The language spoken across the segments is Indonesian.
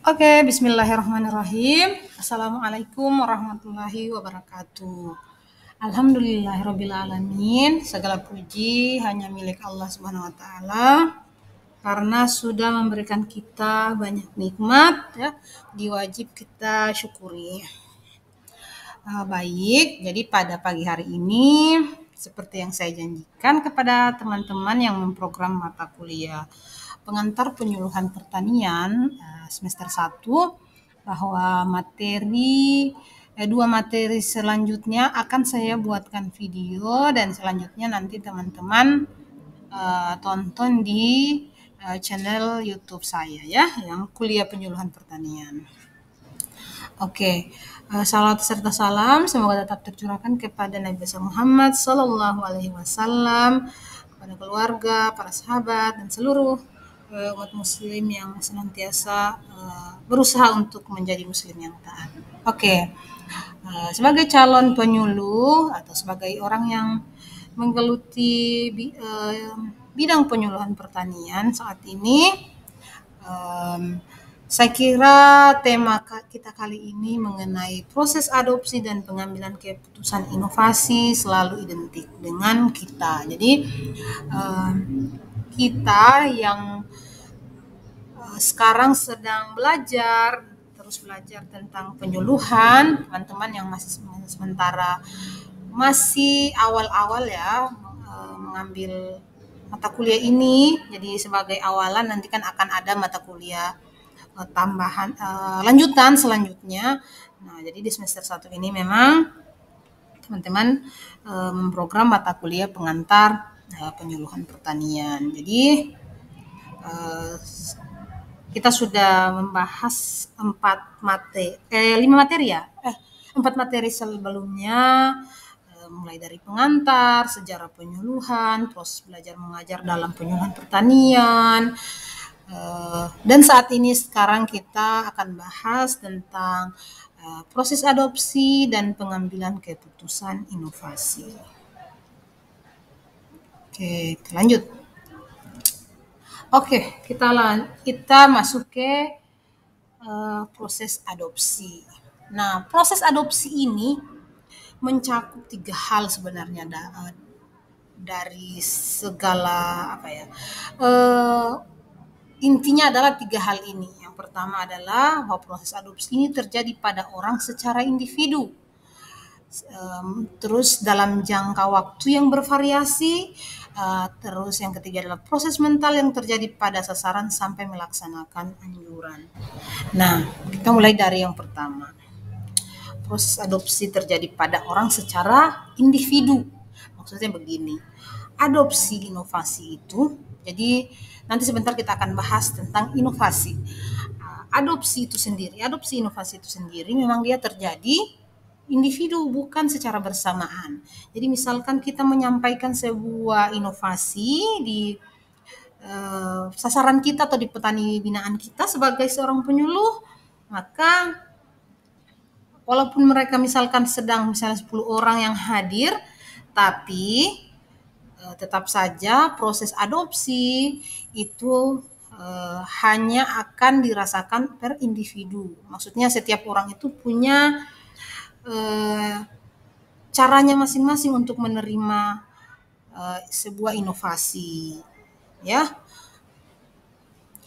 Bismillahirrahmanirrahim. Assalamualaikum warahmatullahi wabarakatuh. Alhamdulillahirabbil alamin. Segala puji hanya milik Allah Subhanahu wa taala karena sudah memberikan kita banyak nikmat ya, diwajib kita syukuri. Baik, jadi pada pagi hari ini seperti yang saya janjikan kepada teman-teman yang memprogram mata kuliah pengantar penyuluhan pertanian semester 1 bahwa dua materi selanjutnya akan saya buatkan video dan selanjutnya nanti teman-teman tonton di channel YouTube saya ya, yang kuliah penyuluhan pertanian. Oke, salawat serta salam semoga tetap tercurahkan kepada Nabi besar Muhammad Sallallahu Alaihi Wasallam, kepada keluarga, para sahabat, dan seluruh umat muslim yang senantiasa berusaha untuk menjadi muslim yang taat. Oke, sebagai calon penyuluh atau sebagai orang yang menggeluti bidang penyuluhan pertanian saat ini, saya kira tema kita kali ini mengenai proses adopsi dan pengambilan keputusan inovasi selalu identik dengan kita. Jadi kita yang sekarang sedang terus belajar tentang penyuluhan, teman-teman yang masih sementara masih awal-awal ya mengambil mata kuliah ini. Jadi sebagai awalan nanti kan akan ada mata kuliah tambahan lanjutan selanjutnya. Nah, jadi di semester 1 ini memang teman-teman memprogram mata kuliah pengantar penyuluhan pertanian. Jadi kita sudah membahas 4 materi sebelumnya, mulai dari pengantar, sejarah penyuluhan, proses belajar mengajar dalam penyuluhan pertanian, dan saat ini sekarang kita akan bahas tentang proses adopsi dan pengambilan keputusan inovasi. Oke, lanjut. Oke, kita masuk ke proses adopsi. Nah, proses adopsi ini mencakup 3 hal sebenarnya dari segala intinya adalah 3 hal ini. Yang pertama adalah bahwa proses adopsi ini terjadi pada orang secara individu. Terus dalam jangka waktu yang bervariasi. Terus yang ketiga adalah proses mental yang terjadi pada sasaran sampai melaksanakan anjuran. Nah, kita mulai dari yang pertama. Proses adopsi terjadi pada orang secara individu. Maksudnya begini, adopsi inovasi itu, jadi nanti sebentar kita akan bahas tentang inovasi. Adopsi inovasi itu sendiri memang dia terjadi individu, bukan secara bersamaan. Jadi misalkan kita menyampaikan sebuah inovasi di sasaran kita atau di petani binaan kita sebagai seorang penyuluh, maka walaupun mereka misalnya 10 orang yang hadir, tapi tetap saja proses adopsi itu hanya akan dirasakan per individu. Maksudnya setiap orang itu punya caranya masing-masing untuk menerima sebuah inovasi, ya.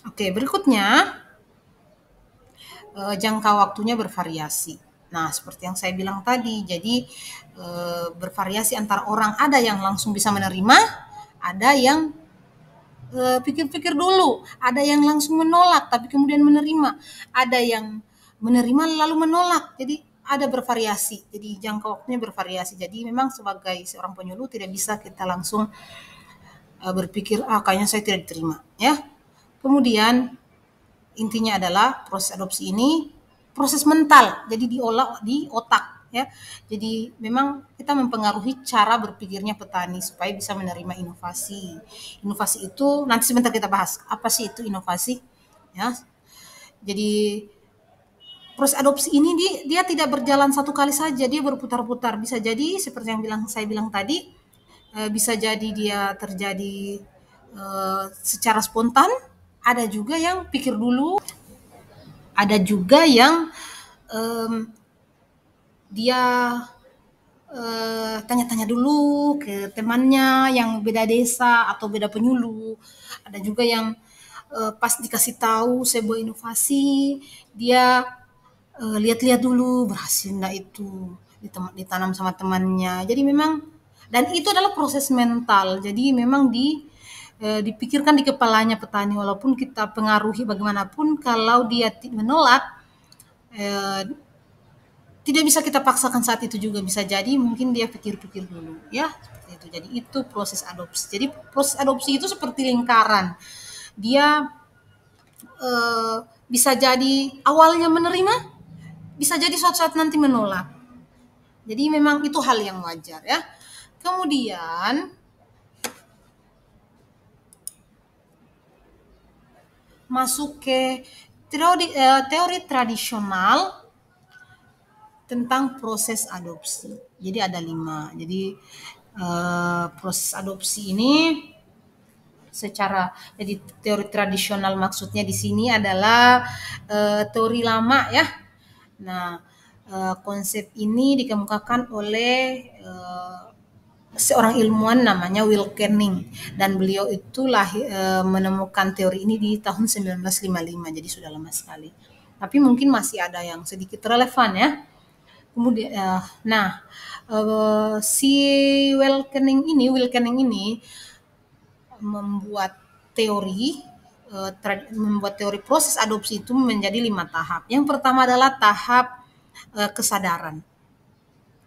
Oke, berikutnya jangka waktunya bervariasi. Nah, seperti yang saya bilang tadi, jadi bervariasi antara orang, ada yang langsung bisa menerima, ada yang pikir-pikir dulu, ada yang langsung menolak tapi kemudian menerima, ada yang menerima lalu menolak. Jadi ada bervariasi, jadi jangka waktunya bervariasi. Jadi memang sebagai seorang penyuluh tidak bisa kita langsung berpikir kayaknya saya tidak diterima ya. Kemudian intinya adalah proses adopsi ini proses mental, jadi diolah di otak ya. Jadi memang kita mempengaruhi cara berpikirnya petani supaya bisa menerima inovasi. Inovasi itu nanti sebentar kita bahas apa sih itu inovasi ya. Jadi proses adopsi ini dia tidak berjalan satu kali saja, dia berputar-putar. Bisa jadi seperti yang saya bilang tadi, bisa jadi dia terjadi secara spontan, ada juga yang pikir dulu. Ada juga yang em, dia tanya-tanya dulu ke temannya yang beda desa atau beda penyuluh. Ada juga yang pas dikasih tahu sebuah inovasi, dia lihat-lihat dulu berhasil nggak itu ditanam sama temannya. Jadi memang dan itu adalah proses mental. Jadi memang dipikirkan di kepalanya petani walaupun kita pengaruhi bagaimanapun kalau dia menolak eh, tidak bisa kita paksakan saat itu juga bisa jadi mungkin dia pikir-pikir dulu ya seperti itu. Jadi itu proses adopsi. Jadi proses adopsi itu seperti lingkaran. Dia eh, bisa jadi awalnya menerima, bisa jadi suatu saat nanti menolak. Jadi memang itu hal yang wajar ya. Kemudian masuk ke teori tradisional tentang proses adopsi. Jadi ada 5. Jadi proses adopsi ini secara jadi teori tradisional maksudnya di sini adalah teori lama ya. Nah, konsep ini dikemukakan oleh seorang ilmuwan namanya Will Canning dan beliau itu menemukan teori ini di tahun 1955 jadi sudah lama sekali. Tapi mungkin masih ada yang sedikit relevan ya. Kemudian si Will Canning ini membuat teori membuat teori proses adopsi itu menjadi 5 tahap. Yang pertama adalah tahap kesadaran.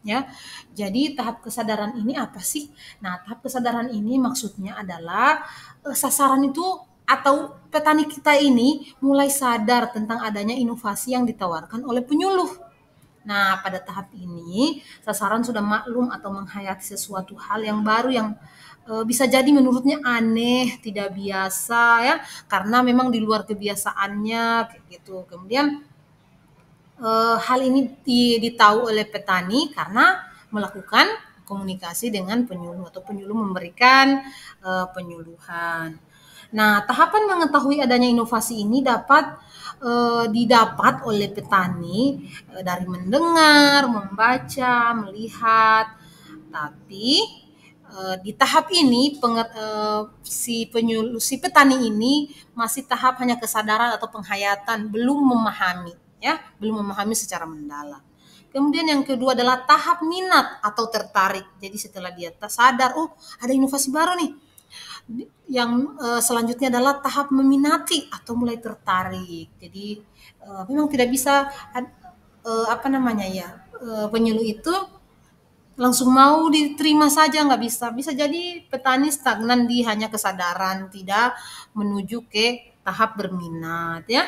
Ya, jadi tahap kesadaran ini apa sih? Nah, tahap kesadaran ini maksudnya adalah sasaran itu atau petani kita ini mulai sadar tentang adanya inovasi yang ditawarkan oleh penyuluh. Nah, pada tahap ini sasaran sudah maklum atau menghayati sesuatu hal yang baru yang bisa jadi menurutnya aneh, tidak biasa ya, karena memang di luar kebiasaannya kayak gitu. Kemudian hal ini ditahu oleh petani karena melakukan komunikasi dengan penyuluh atau penyuluh memberikan penyuluhan. Nah, tahapan mengetahui adanya inovasi ini dapat didapat oleh petani dari mendengar, membaca, melihat. Tapi di tahap ini si petani ini masih tahap hanya kesadaran atau penghayatan, belum memahami ya, belum memahami secara mendalam. Kemudian yang kedua adalah tahap minat atau tertarik. Jadi setelah dia sadar, oh ada inovasi baru nih. Yang selanjutnya adalah tahap meminati atau mulai tertarik. Jadi memang tidak bisa apa namanya ya penyuluh itu langsung mau diterima saja nggak bisa. Bisa jadi petani stagnan di hanya kesadaran, tidak menuju ke tahap berminat ya.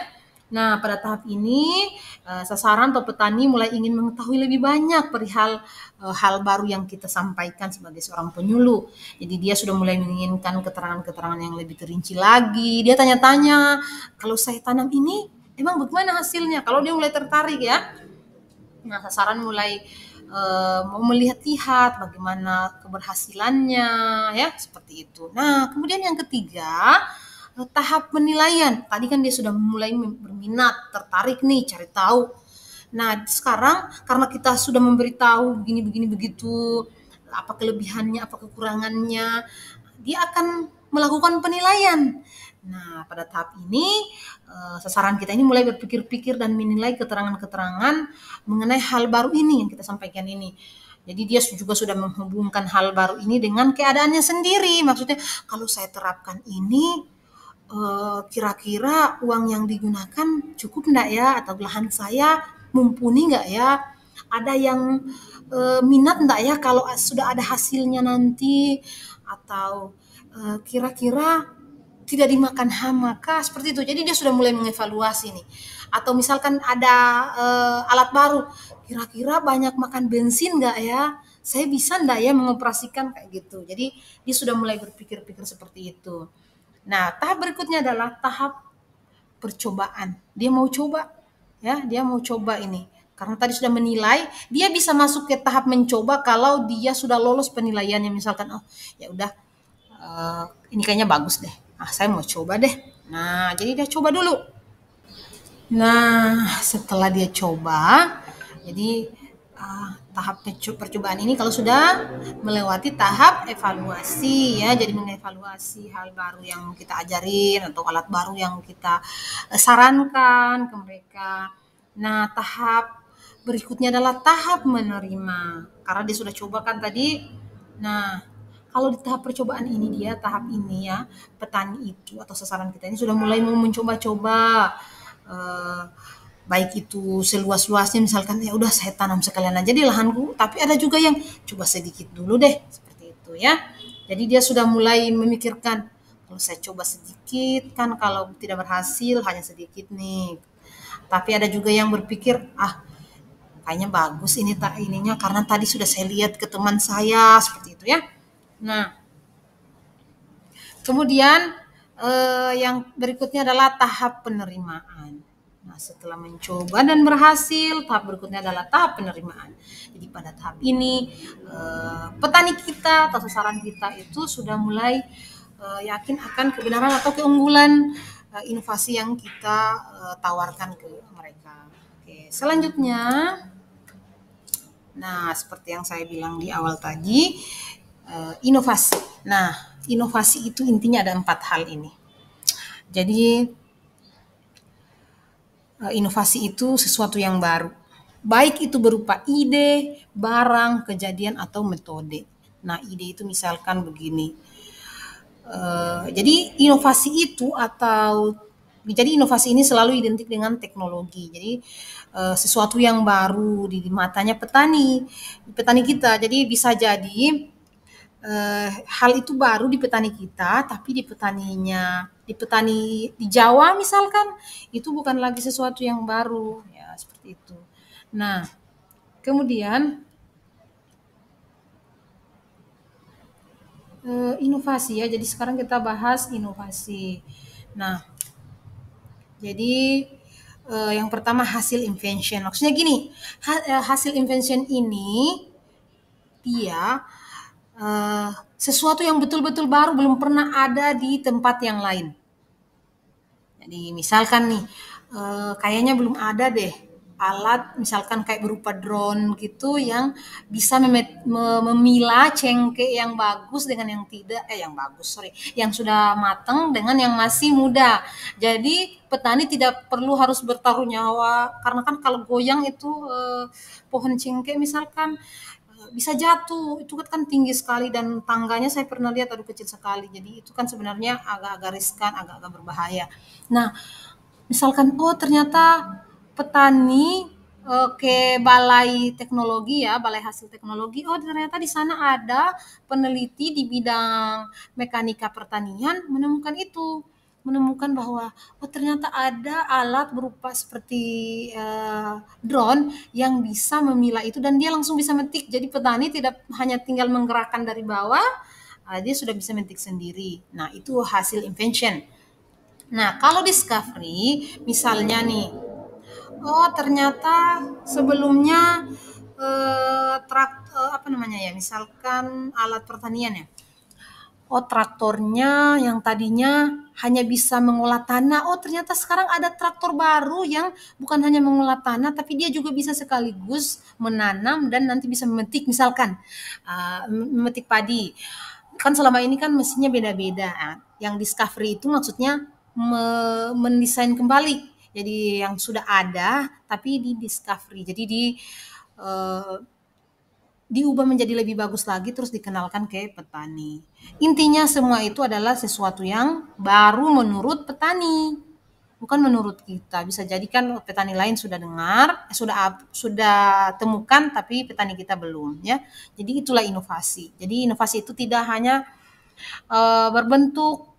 Nah, pada tahap ini sasaran atau petani mulai ingin mengetahui lebih banyak perihal hal baru yang kita sampaikan sebagai seorang penyuluh. Jadi dia sudah mulai menginginkan keterangan-keterangan yang lebih terinci lagi. Dia tanya-tanya, kalau saya tanam ini emang bagaimana hasilnya? Kalau dia mulai tertarik ya. Nah, sasaran mulai mau melihat-lihat bagaimana keberhasilannya ya, seperti itu. Nah, kemudian yang ketiga, tahap penilaian. Tadi kan dia sudah mulai berminat, tertarik nih, cari tahu. Nah, sekarang karena kita sudah memberitahu begini-begini begitu, apa kelebihannya, apa kekurangannya, dia akan melakukan penilaian. Nah, pada tahap ini sasaran kita ini mulai berpikir-pikir dan menilai keterangan-keterangan mengenai hal baru ini yang kita sampaikan ini. Jadi dia juga sudah menghubungkan hal baru ini dengan keadaannya sendiri. Maksudnya kalau saya terapkan ini kira-kira uang yang digunakan cukup enggak ya? Atau lahan saya mumpuni enggak ya? Ada yang minat enggak ya kalau sudah ada hasilnya nanti? Atau kira-kira tidak dimakan hama kah? Seperti itu. Jadi dia sudah mulai mengevaluasi nih. Atau misalkan ada alat baru, kira-kira banyak makan bensin enggak ya? Saya bisa enggak ya mengoperasikan kayak gitu. Jadi dia sudah mulai berpikir-pikir seperti itu. Nah, tahap berikutnya adalah tahap percobaan. Dia mau coba, ya, dia mau coba ini. Karena tadi sudah menilai, dia bisa masuk ke tahap mencoba kalau dia sudah lolos penilaiannya. Misalkan, oh ya udah, ini kayaknya bagus deh. Ah, saya mau coba deh. Nah, jadi dia coba dulu. Nah, setelah dia coba, jadi tahap percobaan ini kalau sudah melewati tahap evaluasi ya, jadi mengevaluasi hal baru yang kita ajarin atau alat baru yang kita sarankan ke mereka. Nah, tahap berikutnya adalah tahap menerima. Karena dia sudah coba kan tadi. Nah, kalau di tahap percobaan ini dia tahap ini ya, petani itu atau sasaran kita ini sudah mulai mau mencoba-coba eh, baik itu seluas-luasnya misalkan ya udah saya tanam sekalian aja di lahanku, tapi ada juga yang coba sedikit dulu deh seperti itu ya. Jadi dia sudah mulai memikirkan kalau saya coba sedikit kan kalau tidak berhasil hanya sedikit nih. Tapi ada juga yang berpikir kayaknya bagus ini tak ininya karena tadi sudah saya lihat ke teman saya seperti itu ya. Nah, kemudian yang berikutnya adalah tahap penerimaan. Nah, setelah mencoba dan berhasil, tahap berikutnya adalah tahap penerimaan. Jadi pada tahap ini petani kita atau sasaran kita itu sudah mulai yakin akan kebenaran atau keunggulan inovasi yang kita tawarkan ke mereka. Oke, selanjutnya, nah seperti yang saya bilang di awal tadi, inovasi. Nah, inovasi itu intinya ada 4 hal ini. Jadi inovasi itu sesuatu yang baru. Baik itu berupa ide, barang, kejadian, atau metode. Nah, ide itu misalkan begini. Jadi inovasi itu jadi inovasi ini selalu identik dengan teknologi. Jadi sesuatu yang baru di matanya petani kita. Jadi bisa jadi hal itu baru di petani kita, tapi di petani di Jawa misalkan, itu bukan lagi sesuatu yang baru, ya seperti itu. Nah, kemudian inovasi ya, jadi sekarang kita bahas inovasi. Nah, jadi yang pertama hasil invention. Maksudnya gini, hasil invention ini dia sesuatu yang betul-betul baru belum pernah ada di tempat yang lain. Jadi misalkan nih, kayaknya belum ada deh alat misalkan kayak berupa drone gitu yang bisa memilah cengkeh yang bagus dengan yang tidak, yang bagus, sorry, yang sudah matang dengan yang masih muda. Jadi petani tidak perlu harus bertaruh nyawa, karena kan kalau goyang itu pohon cengkeh misalkan bisa jatuh, itu kan tinggi sekali dan tangganya saya pernah lihat aduh kecil sekali, jadi itu kan sebenarnya agak-agak riskan, agak-agak berbahaya. Nah, misalkan ternyata petani ke balai teknologi ya, balai hasil teknologi, ternyata di sana ada peneliti di bidang mekanika pertanian menemukan bahwa ternyata ada alat berupa seperti drone yang bisa memilah itu dan dia langsung bisa metik. Jadi petani tidak hanya tinggal menggerakkan dari bawah, dia sudah bisa metik sendiri. Nah, itu hasil invention. Nah, kalau discovery, misalnya nih, ternyata sebelumnya apa namanya ya, misalkan alat pertanian ya. Traktornya yang tadinya hanya bisa mengolah tanah, ternyata sekarang ada traktor baru yang bukan hanya mengolah tanah, tapi dia juga bisa sekaligus menanam dan nanti bisa memetik, misalkan memetik padi. Kan selama ini kan mesinnya beda-beda. Yang discovery itu maksudnya mendesain kembali. Jadi yang sudah ada tapi di discovery. Jadi eh, diubah menjadi lebih bagus lagi terus dikenalkan ke petani. Intinya semua itu adalah sesuatu yang baru menurut petani, bukan menurut kita. Bisa jadi kan petani lain sudah dengar, sudah temukan tapi petani kita belum ya. Jadi itulah inovasi. Jadi inovasi itu tidak hanya berbentuk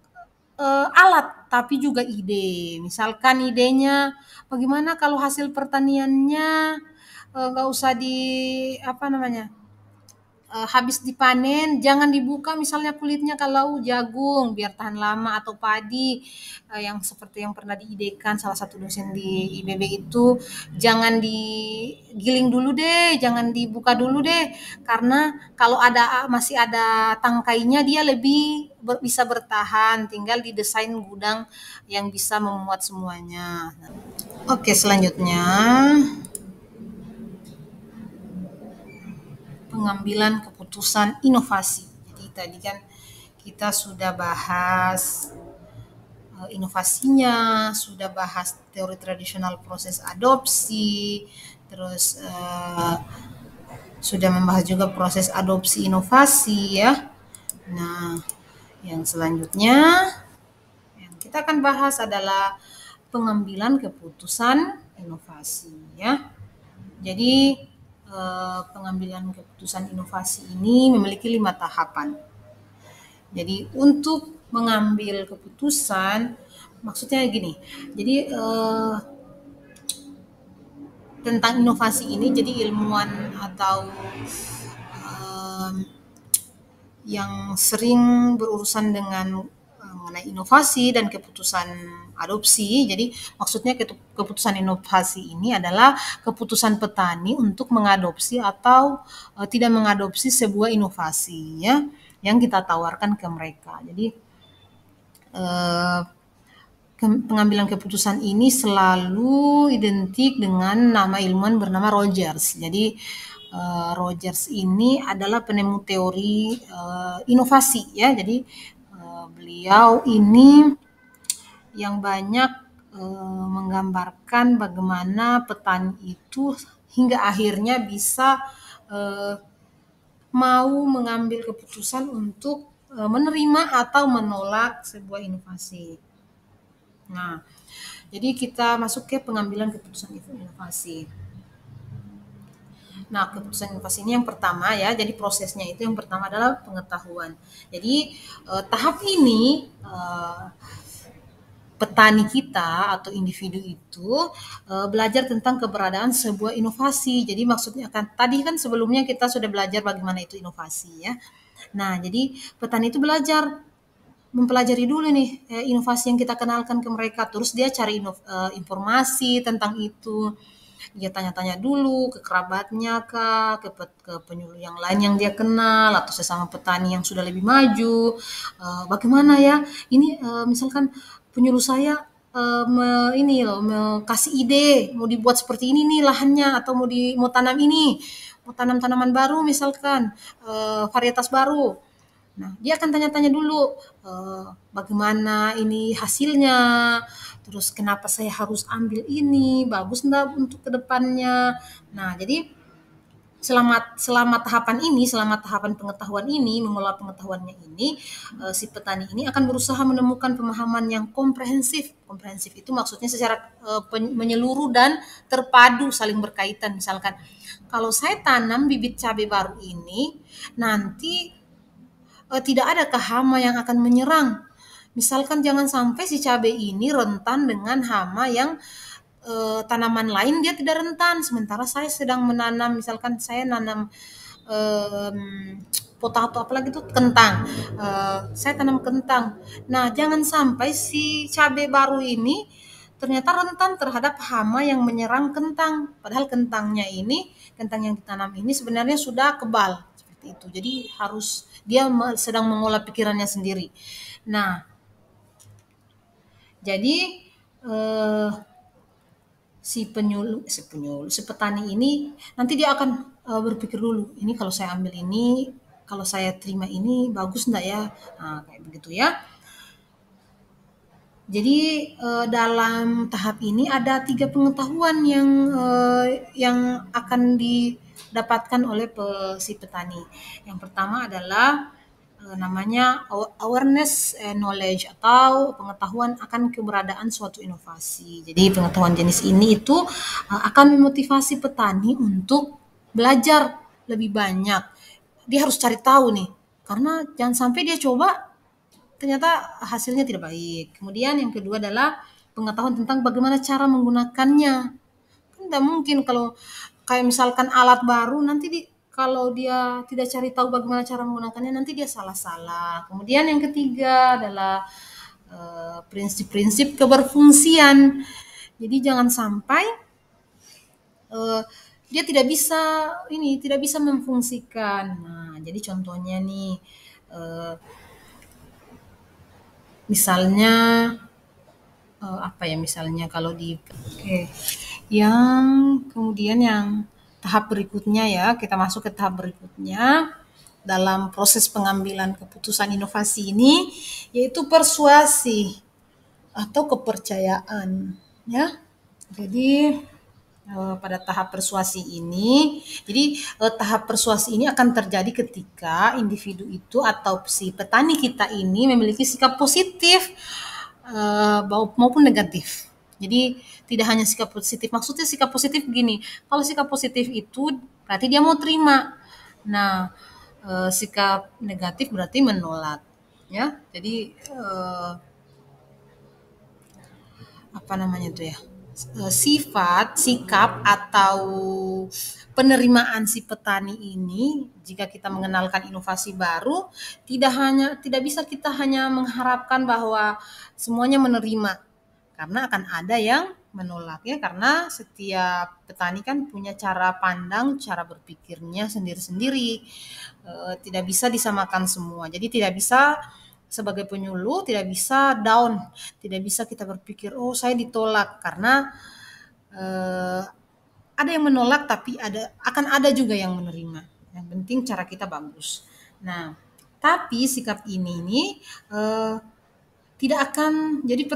alat tapi juga ide. Misalkan idenya bagaimana kalau hasil pertaniannya nggak usah di apa namanya habis dipanen jangan dibuka misalnya kulitnya kalau jagung biar tahan lama atau padi, yang seperti yang pernah diidekan salah satu dosen di IBB itu, jangan digiling dulu deh, jangan dibuka dulu deh, karena kalau masih ada tangkainya dia lebih bisa bertahan, tinggal didesain gudang yang bisa memuat semuanya. Oke, selanjutnya pengambilan keputusan inovasi. Jadi tadi kan kita sudah bahas inovasinya, sudah bahas teori tradisional proses adopsi, terus sudah membahas juga proses adopsi inovasi ya. Nah, yang selanjutnya yang kita akan bahas adalah pengambilan keputusan inovasi ya. Jadi pengambilan keputusan inovasi ini memiliki 5 tahapan. Jadi untuk mengambil keputusan, maksudnya gini. Jadi tentang inovasi ini, jadi ilmuwan atau yang sering berurusan dengan mengenai inovasi dan keputusan adopsi. Jadi maksudnya keputusan inovasi ini adalah keputusan petani untuk mengadopsi atau tidak mengadopsi sebuah inovasi ya yang kita tawarkan ke mereka. Jadi pengambilan keputusan ini selalu identik dengan nama ilmuwan bernama Rogers. Jadi Rogers ini adalah penemu teori inovasi ya. Jadi beliau ini yang banyak menggambarkan bagaimana petani itu hingga akhirnya bisa mau mengambil keputusan untuk menerima atau menolak sebuah inovasi. Nah, jadi kita masuk ke pengambilan keputusan inovasi. Nah, keputusan inovasi ini yang pertama ya, jadi prosesnya itu yang pertama adalah pengetahuan. Jadi tahap ini petani kita atau individu itu belajar tentang keberadaan sebuah inovasi. Jadi maksudnya kan tadi kan sebelumnya kita sudah belajar bagaimana itu inovasi ya. Nah, jadi petani itu mempelajari dulu nih inovasi yang kita kenalkan ke mereka, terus dia cari informasi tentang itu, dia tanya-tanya dulu ke kerabatnya kah, ke penyuluh yang lain yang dia kenal atau sesama petani yang sudah lebih maju, bagaimana ya ini misalkan penyuluh saya ini loh mau kasih ide mau dibuat seperti ini nih lahannya atau mau tanam ini, mau tanam tanaman baru misalkan varietas baru. Nah, dia akan tanya-tanya dulu, bagaimana ini hasilnya, terus kenapa saya harus ambil ini, bagus enggak untuk kedepannya. Nah, jadi selama tahapan pengetahuan ini, mengolah pengetahuannya ini, si petani ini akan berusaha menemukan pemahaman yang komprehensif. Komprehensif itu maksudnya secara menyeluruh dan terpadu, saling berkaitan. Misalkan, kalau saya tanam bibit cabai baru ini, nanti tidak adakah hama yang akan menyerang? Misalkan jangan sampai si cabai ini rentan dengan hama yang tanaman lain dia tidak rentan. Sementara saya sedang menanam, misalkan saya nanam potato apalagi itu kentang. Saya tanam kentang. Nah, jangan sampai si cabai baru ini ternyata rentan terhadap hama yang menyerang kentang. Padahal kentang yang ditanam ini sebenarnya sudah kebal seperti itu. Jadi dia sedang mengolah pikirannya sendiri. Nah, jadi si petani ini nanti dia akan berpikir dulu, ini kalau saya ambil ini, kalau saya terima ini bagus enggak ya? Nah, kayak begitu ya. Jadi dalam tahap ini ada 3 pengetahuan yang akan didapatkan oleh si petani. Yang pertama adalah namanya awareness knowledge atau pengetahuan akan keberadaan suatu inovasi. Jadi pengetahuan jenis ini itu akan memotivasi petani untuk belajar lebih banyak. Dia harus cari tahu nih, karena jangan sampai dia coba ternyata hasilnya tidak baik. Kemudian yang kedua adalah pengetahuan tentang bagaimana cara menggunakannya. Kan tidak mungkin kalau kayak misalkan alat baru nanti kalau dia tidak cari tahu bagaimana cara menggunakannya, nanti dia salah-salah. Kemudian yang ketiga adalah prinsip-prinsip keberfungsian. Jadi jangan sampai eh, dia tidak bisa memfungsikan. Nah, jadi contohnya nih, eh, misalnya apa ya, misalnya kalau di oke, yang kemudian yang tahap berikutnya ya, kita masuk ke tahap berikutnya dalam proses pengambilan keputusan inovasi ini, yaitu persuasi atau kepercayaan, ya. Jadi pada tahap persuasi ini, jadi tahap persuasi ini akan terjadi ketika individu itu atau si petani kita ini memiliki sikap positif maupun negatif. Jadi tidak hanya sikap positif. Maksudnya sikap positif begini, kalau sikap positif itu berarti dia mau terima. Nah, sikap negatif berarti menolak, ya. Jadi apa namanya itu ya? Sifat, sikap atau penerimaan si petani ini jika kita mengenalkan inovasi baru tidak bisa kita hanya mengharapkan bahwa semuanya menerima, karena akan ada yang menolak ya, karena setiap petani kan punya cara pandang, cara berpikirnya sendiri-sendiri. Tidak bisa disamakan semua. Jadi tidak bisa sebagai penyuluh tidak bisa down, tidak bisa kita berpikir oh saya ditolak, karena eh, ada yang menolak tapi akan ada juga yang menerima. Yang penting cara kita bagus. Nah, tapi sikap ini eh, tidak akan jadi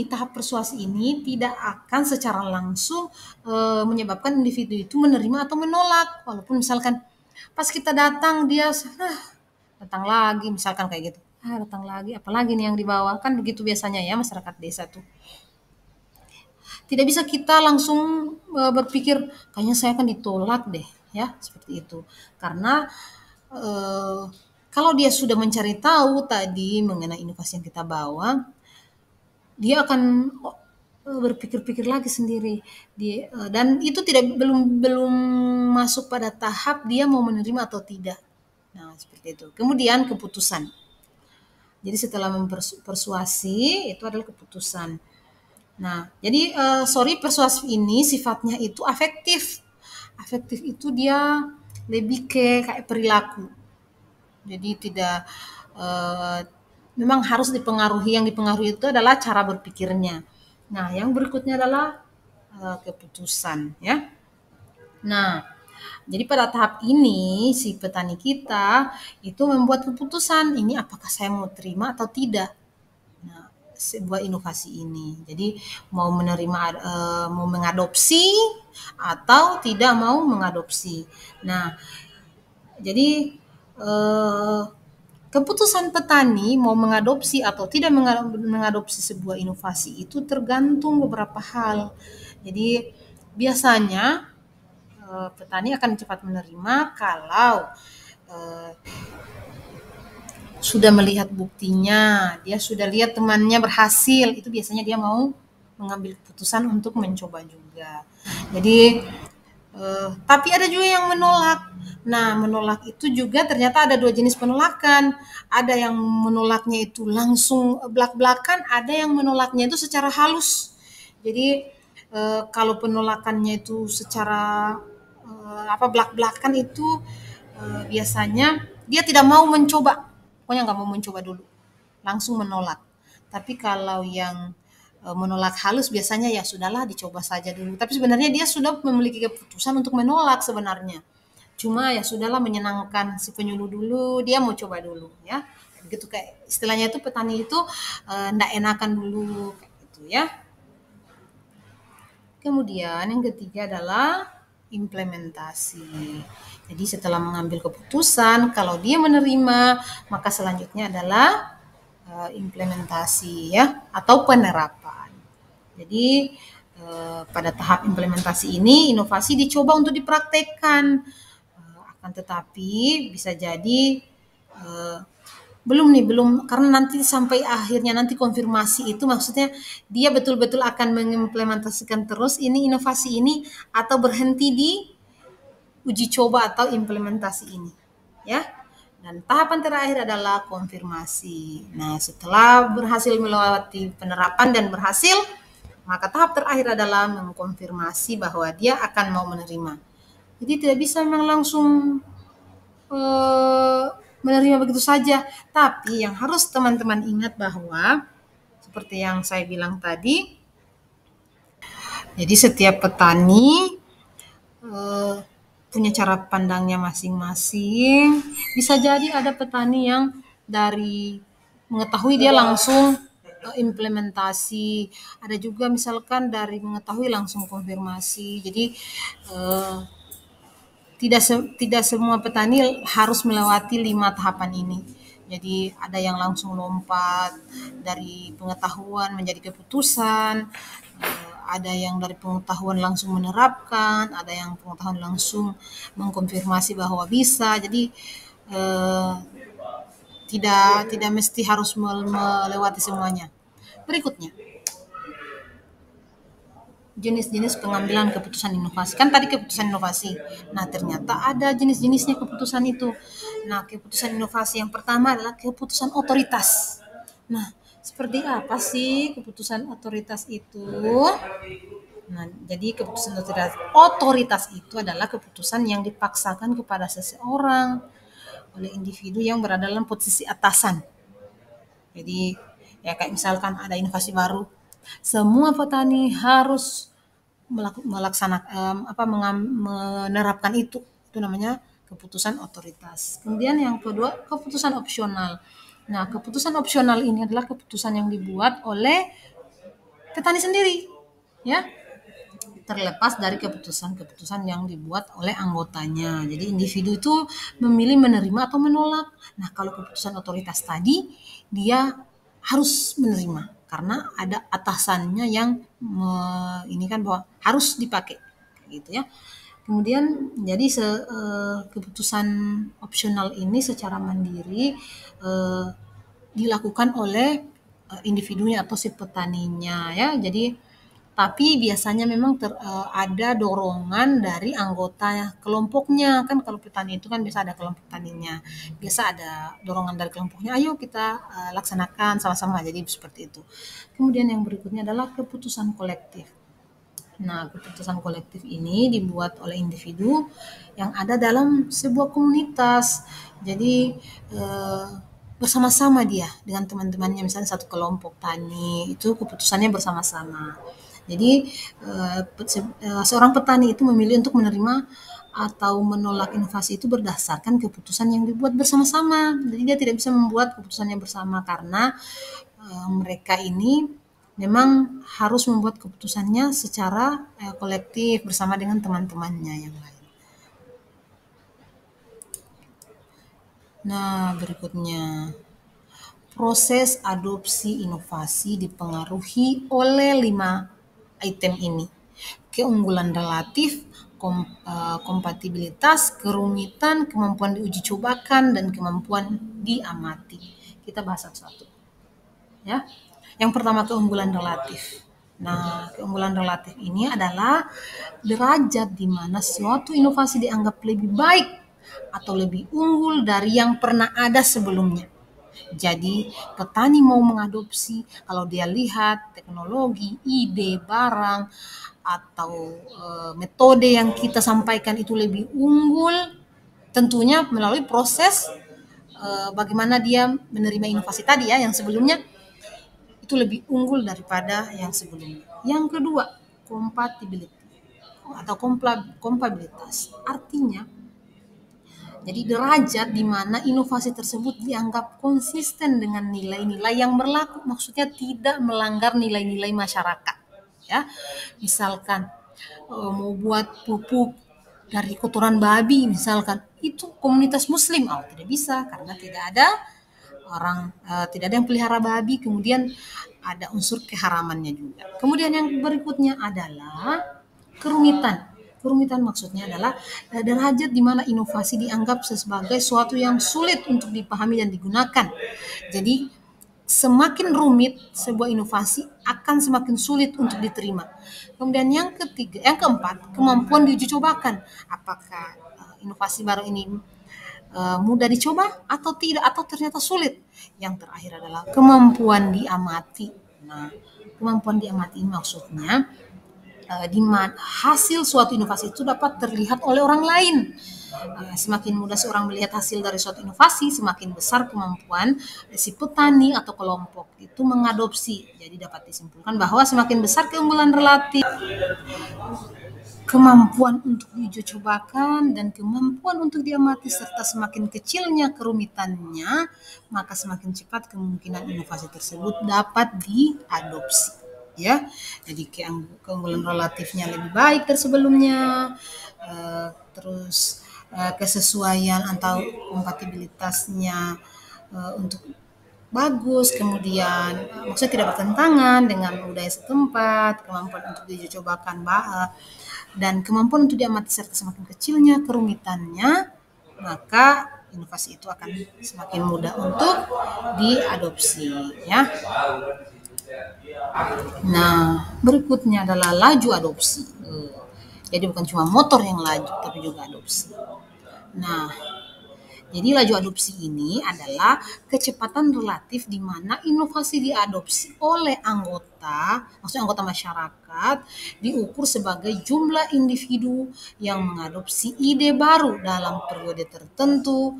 tahap persuasi ini tidak akan secara langsung menyebabkan individu itu menerima atau menolak. Walaupun misalkan pas kita datang dia datang lagi misalkan kayak gitu. Datang lagi, apalagi nih yang dibawa, kan begitu biasanya ya masyarakat desa tuh. Tidak bisa kita langsung berpikir kayaknya saya akan ditolak deh, ya seperti itu. Karena eh, kalau dia sudah mencari tahu tadi mengenai inovasi yang kita bawa, dia akan berpikir-pikir lagi sendiri. Dan itu belum belum masuk pada tahap dia mau menerima atau tidak. Nah, seperti itu. Kemudian keputusan. Jadi setelah mempersuasi itu adalah keputusan. Nah, jadi persuasif ini sifatnya itu afektif. Afektif itu dia lebih ke kayak perilaku. Jadi tidak eh, memang harus dipengaruhi, yang dipengaruhi itu adalah cara berpikirnya. Nah, yang berikutnya adalah keputusan ya. Nah, jadi pada tahap ini si petani kita itu membuat keputusan ini apakah saya mau terima atau tidak. Nah, sebuah inovasi ini. Jadi mau menerima mau mengadopsi atau tidak mau mengadopsi. Nah, jadi eh, keputusan petani mau mengadopsi atau tidak mengadopsi sebuah inovasi itu tergantung beberapa hal. Jadi biasanya petani akan cepat menerima kalau eh, sudah melihat buktinya, dia sudah lihat temannya berhasil, itu biasanya dia mau mengambil keputusan untuk mencoba juga. Jadi tapi ada juga yang menolak. Nah, menolak itu juga ternyata ada dua jenis penolakan. Ada yang menolaknya itu langsung belak-belakan, ada yang menolaknya itu secara halus. Jadi kalau penolakannya itu secara belak-belakan itu biasanya dia tidak mau mencoba, pokoknya nggak mau mencoba dulu, langsung menolak. Tapi kalau yang menolak halus biasanya ya sudahlah dicoba saja dulu. Tapi sebenarnya dia sudah memiliki keputusan untuk menolak sebenarnya. Cuma ya sudahlah menyenangkan si penyuluh dulu, dia mau coba dulu ya. Begitu kayak istilahnya itu petani itu ndak enakan dulu kayak gitu ya. Kemudian yang ketiga adalah implementasi. Jadi setelah mengambil keputusan, kalau dia menerima, maka selanjutnya adalah implementasi ya atau penerapan. Jadi pada tahap implementasi ini inovasi dicoba untuk dipraktekkan. Akan tetapi bisa jadi belum karena nanti sampai akhirnya nanti konfirmasi itu maksudnya dia betul-betul akan mengimplementasikan terus ini inovasi ini atau berhenti di uji coba atau implementasi ini, ya. Dan tahapan terakhir adalah konfirmasi. Nah, setelah berhasil melewati penerapan dan berhasil, maka tahap terakhir adalah mengkonfirmasi bahwa dia akan mau menerima. Jadi tidak bisa memang langsung eh, menerima begitu saja. Tapi yang harus teman-teman ingat bahwa seperti yang saya bilang tadi, jadi setiap petani eh, punya cara pandangnya masing-masing. Bisa jadi ada petani yang dari mengetahui dia langsung implementasi. Ada juga misalkan dari mengetahui langsung konfirmasi. Jadi eh, tidak semua petani harus melewati 5 tahapan ini. Jadi ada yang langsung lompat dari pengetahuan menjadi keputusan, ada yang dari pengetahuan langsung menerapkan, ada yang pengetahuan langsung mengkonfirmasi bahwa bisa. Jadi eh, tidak mesti harus melewati semuanya. Berikutnya, jenis-jenis pengambilan keputusan inovasi. Kan tadi keputusan inovasi. Nah, ternyata ada jenis-jenisnya keputusan itu. Nah, keputusan inovasi yang pertama adalah keputusan otoritas. Nah, seperti apa sih keputusan otoritas itu? Nah, jadi keputusan otoritas itu adalah keputusan yang dipaksakan kepada seseorang oleh individu yang berada dalam posisi atasan. Jadi, ya kayak misalkan ada inovasi baru, semua petani harus melaksanakan menerapkan itu. Itu namanya keputusan otoritas. Kemudian yang kedua, keputusan opsional. Nah, keputusan opsional ini adalah keputusan yang dibuat oleh petani sendiri, ya, terlepas dari keputusan-keputusan yang dibuat oleh anggotanya. Jadi individu itu memilih menerima atau menolak. Nah, kalau keputusan otoritas tadi, dia harus menerima karena ada atasannya yang ini kan bahwa harus dipakai, gitu ya. Kemudian jadi keputusan opsional ini secara mandiri dilakukan oleh individunya atau si petaninya, ya. Jadi tapi biasanya memang ada dorongan dari anggota kelompoknya. Kan kalau petani itu kan biasa ada kelompok taninya. Biasa ada dorongan dari kelompoknya, ayo kita laksanakan sama-sama. Jadi seperti itu. Kemudian yang berikutnya adalah keputusan kolektif. Nah, keputusan kolektif ini dibuat oleh individu yang ada dalam sebuah komunitas. Jadi bersama-sama dia dengan teman-temannya, misalnya satu kelompok tani, itu keputusannya bersama-sama. Jadi seorang petani itu memilih untuk menerima atau menolak inovasi itu berdasarkan keputusan yang dibuat bersama-sama. Jadi dia tidak bisa membuat keputusannya bersama karena mereka ini memang harus membuat keputusannya secara kolektif bersama dengan teman-temannya yang lain. Nah, berikutnya, proses adopsi inovasi dipengaruhi oleh 5 item ini. Keunggulan relatif, kompatibilitas, kerumitan, kemampuan diuji cobakan, dan kemampuan diamati. Kita bahas satu-satu. Ya. Yang pertama, keunggulan relatif. Nah, keunggulan relatif ini adalah derajat di mana suatu inovasi dianggap lebih baik atau lebih unggul dari yang pernah ada sebelumnya. Jadi petani mau mengadopsi, kalau dia lihat teknologi, ide, barang, atau metode yang kita sampaikan itu lebih unggul, tentunya melalui proses bagaimana dia menerima inovasi tadi ya, yang sebelumnya itu lebih unggul daripada yang sebelumnya. Yang kedua, compatibility atau kompatibilitas. Artinya, jadi derajat di mana inovasi tersebut dianggap konsisten dengan nilai-nilai yang berlaku, maksudnya tidak melanggar nilai-nilai masyarakat. Ya, misalkan mau buat pupuk dari kotoran babi, misalkan itu komunitas Muslim, tidak bisa karena tidak ada yang pelihara babi, kemudian ada unsur keharamannya juga. Kemudian yang berikutnya adalah kerumitan. Kerumitan maksudnya adalah derajat di mana inovasi dianggap sebagai suatu yang sulit untuk dipahami dan digunakan. Jadi semakin rumit sebuah inovasi akan semakin sulit untuk diterima. Kemudian yang keempat, kemampuan diuji cobakan. Apakah inovasi baru ini mudah dicoba atau tidak, atau ternyata sulit. Yang terakhir adalah kemampuan diamati. Nah, kemampuan diamati ini maksudnya di mana hasil suatu inovasi itu dapat terlihat oleh orang lain. Semakin mudah seorang melihat hasil dari suatu inovasi, semakin besar kemampuan si petani atau kelompok itu mengadopsi. Jadi dapat disimpulkan bahwa semakin besar keunggulan relatif, kemampuan untuk diuji cobakan, dan kemampuan untuk diamati, serta semakin kecilnya kerumitannya, maka semakin cepat kemungkinan inovasi tersebut dapat diadopsi. Ya, jadi keunggulan relatifnya lebih baik dari sebelumnya, terus kesesuaian atau kompatibilitasnya untuk bagus, kemudian maksudnya tidak bertentangan dengan budaya setempat, kemampuan untuk diuji cobakan dan kemampuan untuk diamati serta semakin kecilnya kerumitannya, maka inovasi itu akan semakin mudah untuk diadopsi, ya. Nah, berikutnya adalah laju adopsi. Jadi bukan cuma motor yang laju, tapi juga adopsi. Nah, jadi laju adopsi ini adalah kecepatan relatif di mana inovasi diadopsi oleh maksudnya anggota masyarakat, diukur sebagai jumlah individu yang mengadopsi ide baru dalam periode tertentu,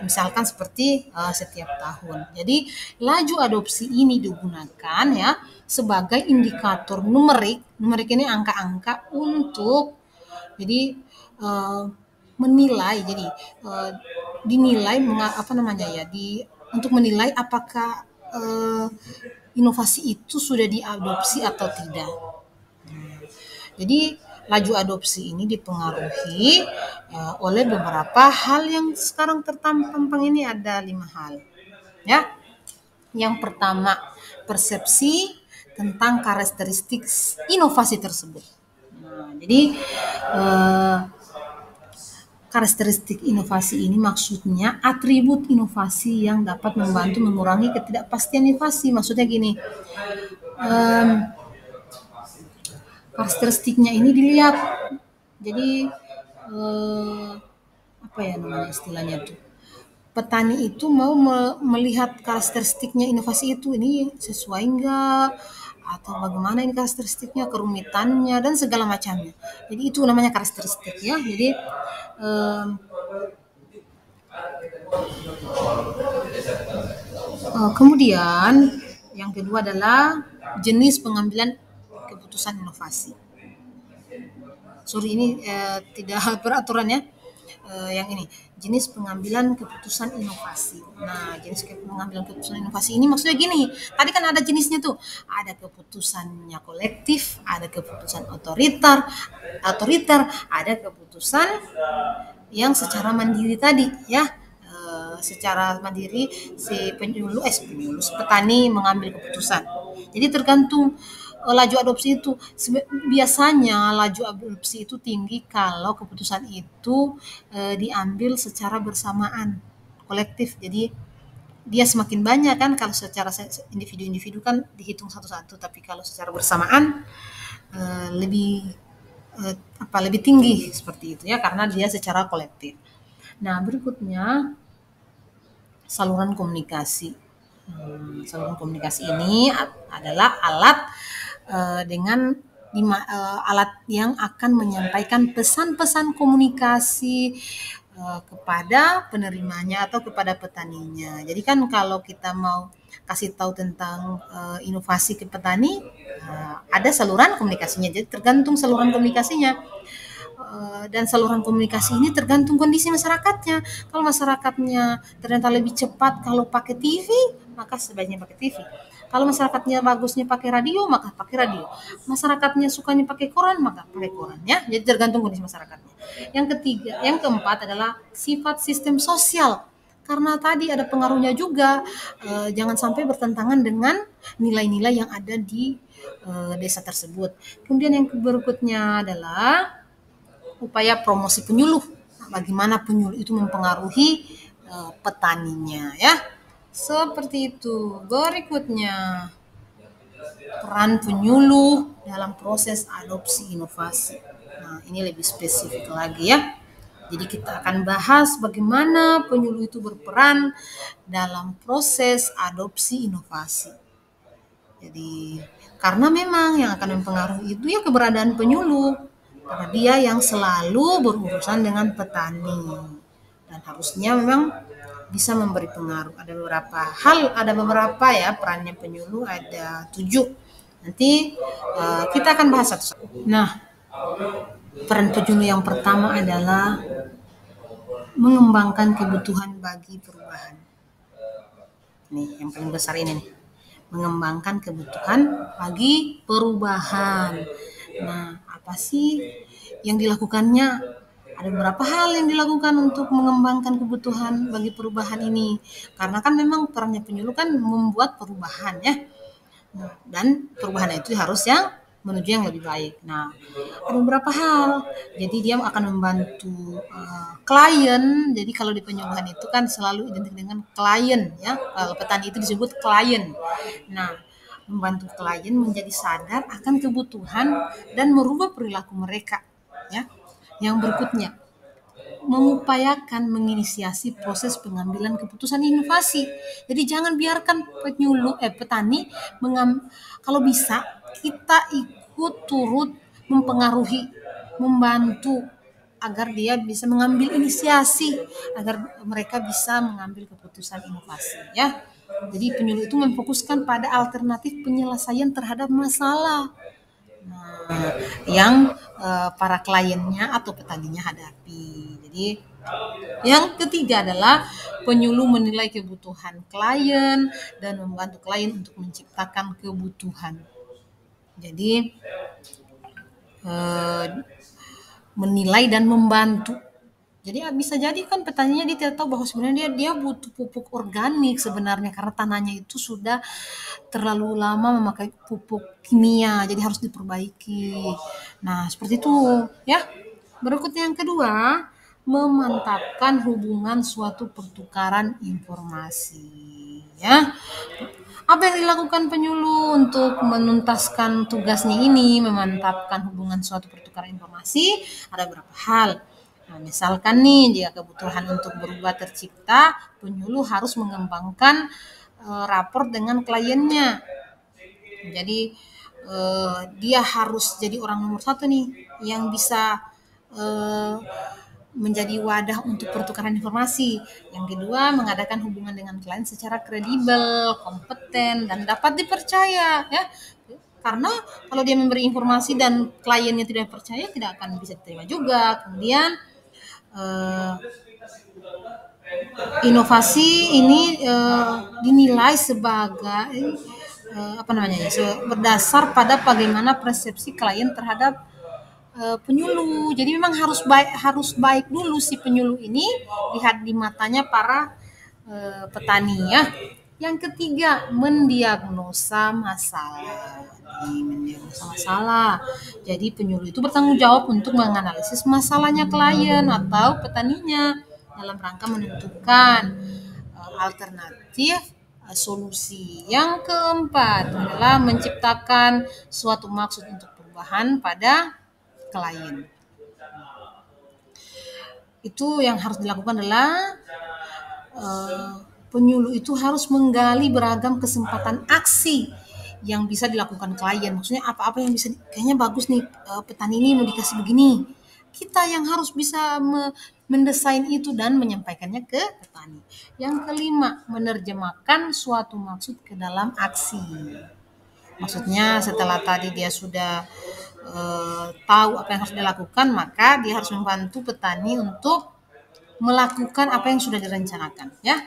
misalkan seperti setiap tahun. Jadi laju adopsi ini digunakan ya sebagai indikator numerik ini angka-angka untuk jadi menilai, jadi dinilai untuk menilai apakah inovasi itu sudah diadopsi atau tidak. Jadi laju adopsi ini dipengaruhi oleh beberapa hal yang sekarang tertampang ini, ada 5 hal. Ya. Yang pertama, persepsi tentang karakteristik inovasi tersebut. Nah, jadi karakteristik inovasi ini maksudnya atribut inovasi yang dapat membantu mengurangi ketidakpastian inovasi. Maksudnya gini, karakteristiknya ini dilihat. Jadi apa ya namanya istilahnya tuh? Petani itu mau melihat karakteristiknya inovasi itu, ini sesuai enggak, atau bagaimana ini karakteristiknya, kerumitannya, dan segala macamnya. Jadi itu namanya karakteristik ya. Jadi kemudian yang kedua adalah jenis pengambilan keputusan inovasi. Sorry, ini tidak peraturan ya. Yang ini jenis pengambilan keputusan inovasi. Nah, jenis pengambilan keputusan inovasi ini maksudnya gini. Tadi kan ada jenisnya tuh. Ada keputusannya kolektif, ada keputusan otoriter, ada keputusan yang secara mandiri tadi ya. Secara mandiri si petani mengambil keputusan. Jadi tergantung laju adopsi itu. Biasanya laju adopsi itu tinggi kalau keputusan itu diambil secara bersamaan, kolektif. Jadi dia semakin banyak kan, kalau secara individu-individu kan dihitung satu-satu, tapi kalau secara bersamaan lebih tinggi seperti itu ya, karena dia secara kolektif. Nah, berikutnya saluran komunikasi. Saluran komunikasi ini adalah alat alat yang akan menyampaikan pesan-pesan komunikasi kepada penerimanya atau kepada petaninya. Jadi kan kalau kita mau kasih tahu tentang inovasi ke petani, ada saluran komunikasinya. Jadi tergantung saluran komunikasinya. Dan saluran komunikasi ini tergantung kondisi masyarakatnya. Kalau masyarakatnya ternyata lebih cepat kalau pakai TV, maka sebaiknya pakai TV. Kalau masyarakatnya bagusnya pakai radio, maka pakai radio. Masyarakatnya sukanya pakai koran, maka pakai koran ya. Jadi tergantung kondisi masyarakatnya. Yang keempat adalah sifat sistem sosial. Karena tadi ada pengaruhnya juga, jangan sampai bertentangan dengan nilai-nilai yang ada di desa tersebut. Kemudian yang berikutnya adalah upaya promosi penyuluh. Bagaimana penyuluh itu mempengaruhi petaninya ya. Seperti itu. Berikutnya, peran penyuluh dalam proses adopsi inovasi. Nah, ini lebih spesifik lagi ya. Jadi kita akan bahas bagaimana penyuluh itu berperan dalam proses adopsi inovasi. Jadi karena memang yang akan mempengaruhi itu ya keberadaan penyuluh, karena dia yang selalu berurusan dengan petani dan harusnya memang bisa memberi pengaruh. Ada beberapa hal, ada beberapa ya perannya penyuluh, ada 7. Nanti kita akan bahas satu-satu. Nah, peran penyuluh yang pertama adalah mengembangkan kebutuhan bagi perubahan. Nih, yang paling besar ini nih. Mengembangkan kebutuhan bagi perubahan. Nah, apa sih yang dilakukannya? Ada beberapa hal yang dilakukan untuk mengembangkan kebutuhan bagi perubahan ini. Karena kan memang perannya penyuluh kan membuat perubahan ya. Nah, dan perubahan itu harus yang menuju yang lebih baik. Nah, ada beberapa hal. Jadi dia akan membantu klien. Jadi kalau di penyuluhan itu kan selalu identik dengan klien ya. Kalau petani itu disebut klien. Nah, membantu klien menjadi sadar akan kebutuhan dan merubah perilaku mereka ya. Yang berikutnya, mengupayakan menginisiasi proses pengambilan keputusan inovasi. Jadi jangan biarkan petani kalau bisa kita ikut turut mempengaruhi, membantu agar dia bisa mengambil inisiasi, agar mereka bisa mengambil keputusan inovasi ya. Jadi penyuluh itu memfokuskan pada alternatif penyelesaian terhadap masalah yang para kliennya atau petaninya hadapi. Jadi yang ketiga adalah penyuluh menilai kebutuhan klien dan membantu klien untuk menciptakan kebutuhan. Jadi menilai dan membantu. Jadi bisa jadi kan petaninya dia tidak tahu bahwa sebenarnya dia butuh pupuk organik sebenarnya karena tanahnya itu sudah terlalu lama memakai pupuk kimia, jadi harus diperbaiki. Nah, seperti itu ya. Berikutnya yang kedua, memantapkan hubungan suatu pertukaran informasi ya. Apa yang dilakukan penyuluh untuk menuntaskan tugasnya ini, memantapkan hubungan suatu pertukaran informasi? Ada beberapa hal. Nah, misalkan nih, jika kebutuhan untuk berubah tercipta, penyuluh harus mengembangkan raport dengan kliennya. Jadi dia harus jadi orang nomor satu nih yang bisa menjadi wadah untuk pertukaran informasi. Yang kedua, mengadakan hubungan dengan klien secara kredibel, kompeten, dan dapat dipercaya ya. Karena kalau dia memberi informasi dan kliennya tidak percaya, tidak akan bisa diterima juga. Kemudian inovasi ini dinilai sebagai berdasar pada bagaimana persepsi klien terhadap penyuluh. Jadi memang harus baik dulu si penyuluh ini lihat di matanya para petani ya. Yang ketiga, mendiagnosa masalah. Jadi penyuluh itu bertanggung jawab untuk menganalisis masalahnya klien atau petaninya dalam rangka menentukan alternatif solusi. Yang keempat adalah menciptakan suatu maksud untuk perubahan pada klien. Itu yang harus dilakukan adalah penyuluh itu harus menggali beragam kesempatan aksi yang bisa dilakukan klien. Maksudnya apa-apa yang bisa, kayaknya bagus nih petani ini mau dikasih begini. Kita yang harus bisa mendesain itu dan menyampaikannya ke petani. Yang kelima, menerjemahkan suatu maksud ke dalam aksi. Maksudnya setelah tadi dia sudah tahu apa yang harus dilakukan, maka dia harus membantu petani untuk melakukan apa yang sudah direncanakan ya.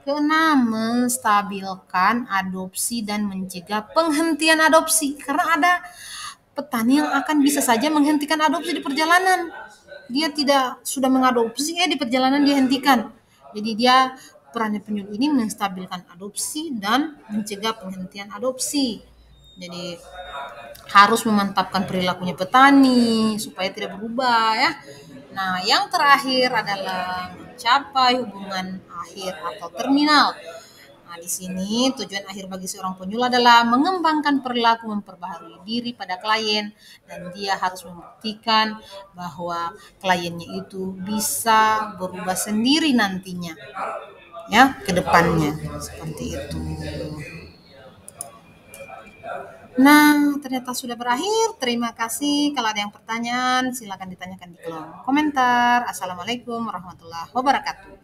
Keenam, menstabilkan adopsi dan mencegah penghentian adopsi. Karena ada petani yang akan bisa saja menghentikan adopsi di perjalanan. Dia tidak sudah mengadopsi, di perjalanan dihentikan. Jadi dia perannya penyuluh ini menstabilkan adopsi dan mencegah penghentian adopsi. Jadi harus memantapkan perilakunya petani supaya tidak berubah ya. Nah, yang terakhir adalah mencapai hubungan akhir atau terminal. Nah, di sini tujuan akhir bagi seorang penyuluh adalah mengembangkan perilaku, memperbaharui diri pada klien, dan dia harus membuktikan bahwa kliennya itu bisa berubah sendiri nantinya, ya, ke depannya. Seperti itu. Nah, ternyata sudah berakhir. Terima kasih. Kalau ada yang pertanyaan, silakan ditanyakan di kolom komentar. Assalamualaikum warahmatullahi wabarakatuh.